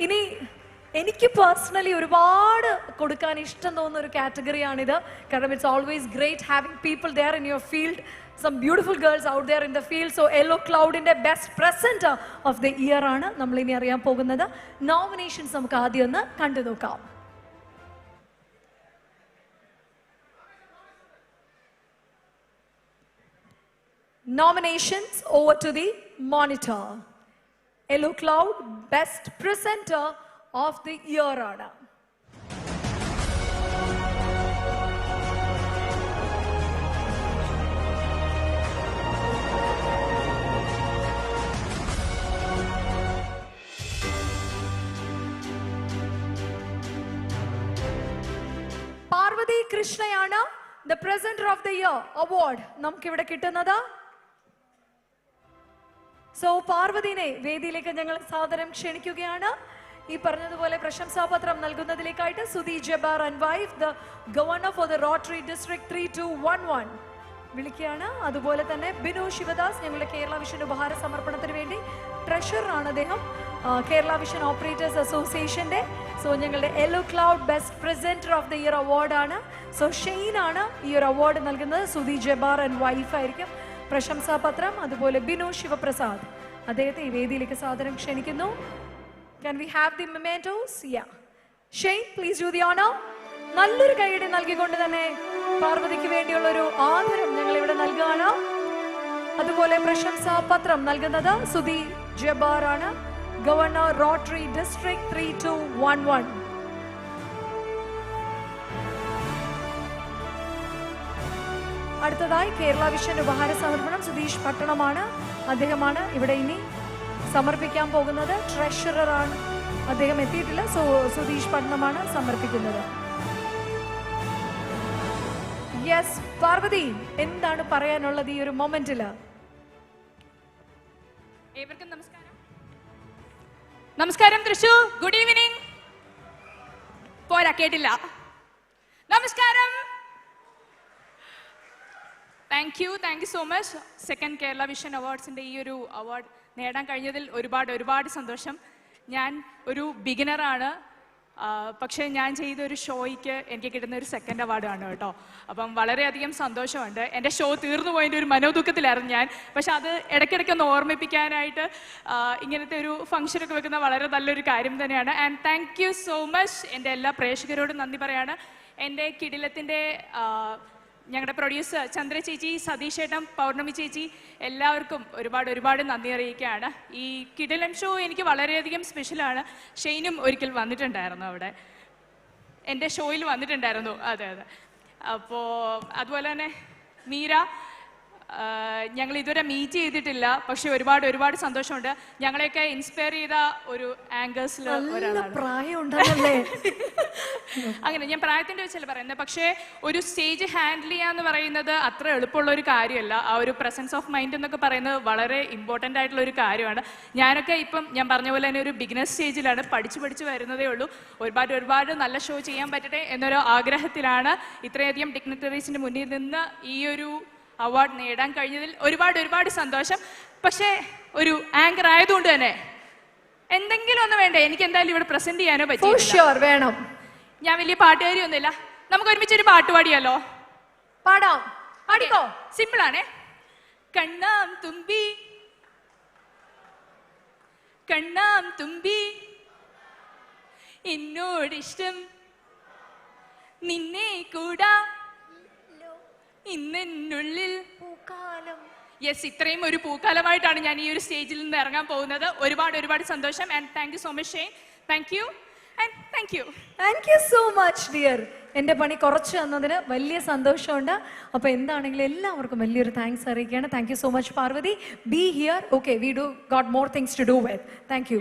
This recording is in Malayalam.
ഇനി എനിക്ക് പേഴ്സണലി ഒരുപാട് കൊടുക്കാൻ ഇഷ്ടം തോന്നുന്ന ഒരു കാറ്റഗറിയാണിത്. കാരണം it's always great having people there in your field, some beautiful girls out there in the field. So yellow ക്ലൗഡിന്റെ best present of the year ആണ് നമ്മൾ ഇനി അറിയാൻ പോകുന്നത്. നോമിനേഷൻസ് നമുക്ക് ആദ്യം ഒന്ന് കണ്ടു നോക്കാം. Nominations over to the monitor. Yellow Cloud Best Presenter of the Year ആണ്. Parvathi കൃഷ്ണയാണ് the presenter of the year award നമുക്കിവിടെ കിട്ടുന്നത്. സോ പാർവതിനെ വേദിയിലേക്ക് ഞങ്ങൾ സാദരം ക്ഷണിക്കുകയാണ്. ഈ പറഞ്ഞതുപോലെ പ്രശംസാപത്രം നൽകുന്നതിലേക്കായിട്ട് Sudhi Jabbar and wife the governor for the Rotary district 3211 വിളിക്കുകയാണ്. അതുപോലെ തന്നെ ബിനു ശിവദാസ് ഞങ്ങളുടെ കേരള വിഷൻ ഉപഹാര സമർപ്പണത്തിന് വേണ്ടി ട്രഷററാണ് അദ്ദേഹം, കേരള വിഷൻ ഓപ്പറേറ്റേഴ്സ് അസോസിയേഷന്റെ. സോ ഞങ്ങളുടെ yellow cloud best presenter of the year അവാർഡാണ്. സോ ഷെയ്നാണ് ഈ ഒരു അവാർഡ് നൽകുന്നത്. സുധി ജബ്ബാർ ആൻഡ് വൈഫ് ആയിരിക്കും പ്രശംസാപത്രം. അതുപോലെ ബിനു ശിവപ്രസാദ് അദ്ദേഹത്തെ ഈ വേദിയിലേക്ക് സാദരം ക്ഷണിക്കുന്നു. Can we have the mementos? Yeah. Shane, please do the honor. നല്ലൊരു കൈയ്യടി നൽകിക്കൊണ്ട് തന്നെ പാർവതിക്ക് വേണ്ടിയുള്ള ഒരു ആദരം ഞങ്ങൾ ഇവിടെ നൽകുകയാണ്. അതുപോലെ പ്രശംസാപത്രം നൽകുന്നത് സുധി ജബ്ബാർ ആണ്, ഗവർണർ റോട്ടറി ഡിസ്ട്രിക്ട് 3211. അടുത്തതായി കേരള വിഷൻ ഉപഹാര സമർപ്പണം സുധീഷ് പട്ടണമാണ്. അദ്ദേഹമാണ് ഇവിടെ ഇനി സമർപ്പിക്കാൻ പോകുന്നത്. ട്രഷററാണ് അദ്ദേഹം, എത്തിയിട്ടില്ല. സോ സുധീഷ് പട്ടണമാണ് സമർപ്പിക്കുന്നത്. യെസ് പാർവതി, എന്താണ് പറയാനുള്ളത് ഈ ഒരു മൊമെന്റില്? ഏവർക്കും നമസ്കാരം. നമസ്കാരം തൃശൂർ. Good evening. പോരാ, കേട്ടില്ല. നമസ്കാരം. Thank you so much. Second Kerala vision അവാർഡ്സിൻ്റെ ഈ ഒരു അവാർഡ് നേടാൻ കഴിഞ്ഞതിൽ ഒരുപാട് സന്തോഷം. ഞാൻ ഒരു ബിഗിനറാണ്, പക്ഷേ ഞാൻ ചെയ്ത ഒരു ഷോയ്ക്ക് എനിക്ക് കിട്ടുന്ന ഒരു സെക്കൻഡ് അവാർഡാണ് കേട്ടോ. അപ്പം വളരെയധികം സന്തോഷമുണ്ട്. എൻ്റെ ഷോ തീർന്നു പോയതിൻ്റെ ഒരു മനോദുഃഖത്തിലായിരുന്നു ഞാൻ. പക്ഷെ അത് ഇടയ്ക്കിടയ്ക്കൊന്ന് ഓർമ്മിപ്പിക്കാനായിട്ട് ഇങ്ങനത്തെ ഒരു ഫംഗ്ഷനൊക്കെ വെക്കുന്ന വളരെ നല്ലൊരു കാര്യം തന്നെയാണ്. And thank you so much. എൻ്റെ എല്ലാ പ്രേക്ഷകരോടും നന്ദി പറയാണ്. എൻ്റെ കിടിലത്തിൻ്റെ ഞങ്ങളുടെ പ്രൊഡ്യൂസർ ചന്ദ്ര ചേച്ചി, സതീഷ് ഏട്ടൻ, പൗർണമി ചേച്ചി, എല്ലാവർക്കും ഒരുപാട് നന്ദി അറിയിക്കുകയാണ്. ഈ കിടിലൻ ഷോ എനിക്ക് വളരെയധികം സ്പെഷ്യലാണ്. ഷെയ്നും ഒരിക്കൽ വന്നിട്ടുണ്ടായിരുന്നു, അവിടെ എൻ്റെ ഷോയിൽ വന്നിട്ടുണ്ടായിരുന്നു. അതെ. അപ്പോൾ അതുപോലെ തന്നെ മീര, ഞങ്ങൾ ഇതുവരെ മീറ്റ് ചെയ്തിട്ടില്ല, പക്ഷെ ഒരുപാട് സന്തോഷമുണ്ട്. ഞങ്ങളെയൊക്കെ ഇൻസ്പയർ ചെയ്ത ഒരു ആങ്കേഴ്സിൽ ഒരാളാണ്. അങ്ങനെ ഞാൻ പ്രായത്തിൻ്റെ വെച്ചല്ല പറയുന്നത്, പക്ഷേ ഒരു സ്റ്റേജ് ഹാൻഡിൽ ചെയ്യാന്ന് പറയുന്നത് അത്ര എളുപ്പമുള്ള ഒരു കാര്യമല്ല. ആ ഒരു പ്രസൻസ് ഓഫ് മൈൻഡ് എന്നൊക്കെ പറയുന്നത് വളരെ ഇമ്പോർട്ടൻ്റ് ആയിട്ടുള്ള ഒരു കാര്യമാണ്. ഞാനൊക്കെ ഇപ്പം ഞാൻ പറഞ്ഞ പോലെ തന്നെ ഒരു ബിഗിനർ സ്റ്റേജിലാണ്, പഠിച്ചു വരുന്നതേ ഉള്ളൂ. ഒരുപാട് നല്ല ഷോ ചെയ്യാൻ പറ്റട്ടെ എന്നൊരു ആഗ്രഹത്തിലാണ് ഇത്രയധികം ഡിഗ്നിറ്ററീസിൻ്റെ മുന്നിൽ നിന്ന് ഈ ഒരു അവാർഡ് നേടാൻ കഴിഞ്ഞതിൽ ഒരുപാട് സന്തോഷം. പക്ഷേ ഒരു ആങ്കർ ആയതുകൊണ്ട് തന്നെ എന്തെങ്കിലും ഒന്ന് വേണ്ടേ, എനിക്ക് എന്തായാലും ഇവിടെ പ്രസന്റ് ചെയ്യാനോ പറ്റും. വേണം. ഞാൻ വലിയ പാട്ടുകാരിയൊന്നുമില്ല. നമുക്ക് ഒരുമിച്ചൊരു പാട്ട് പാടിയാലോ? പാടാം. പാടിക്കോ. സിമ്പിൾ ആണേ. കണ്ണാം തുമ്പി എന്നോടിഷ്ടം നിന്നെ കൂടാ ഇന്നുള്ളിൽ പൂക്കാലം. യെസ്, ഇത്രയും ഒരു പൂക്കാലമായിട്ടാണ് ഞാൻ ഈ ഒരു സ്റ്റേജിൽ നിന്ന് ഇറങ്ങാൻ പോകുന്നത്. ഒരുപാട് സന്തോഷം. And thank you so much Shane. Thank you so much dear. എൻ്റെ പണി കുറച്ച് തന്നതിന് വലിയ സന്തോഷമുണ്ട്. അപ്പോൾ എന്താണെങ്കിലും എല്ലാവർക്കും വലിയൊരു താങ്ക്സ് അറിയിക്കുകയാണ്. Thank you so much Parvathi. Be here. Okay, we do got more things to do with. Thank U.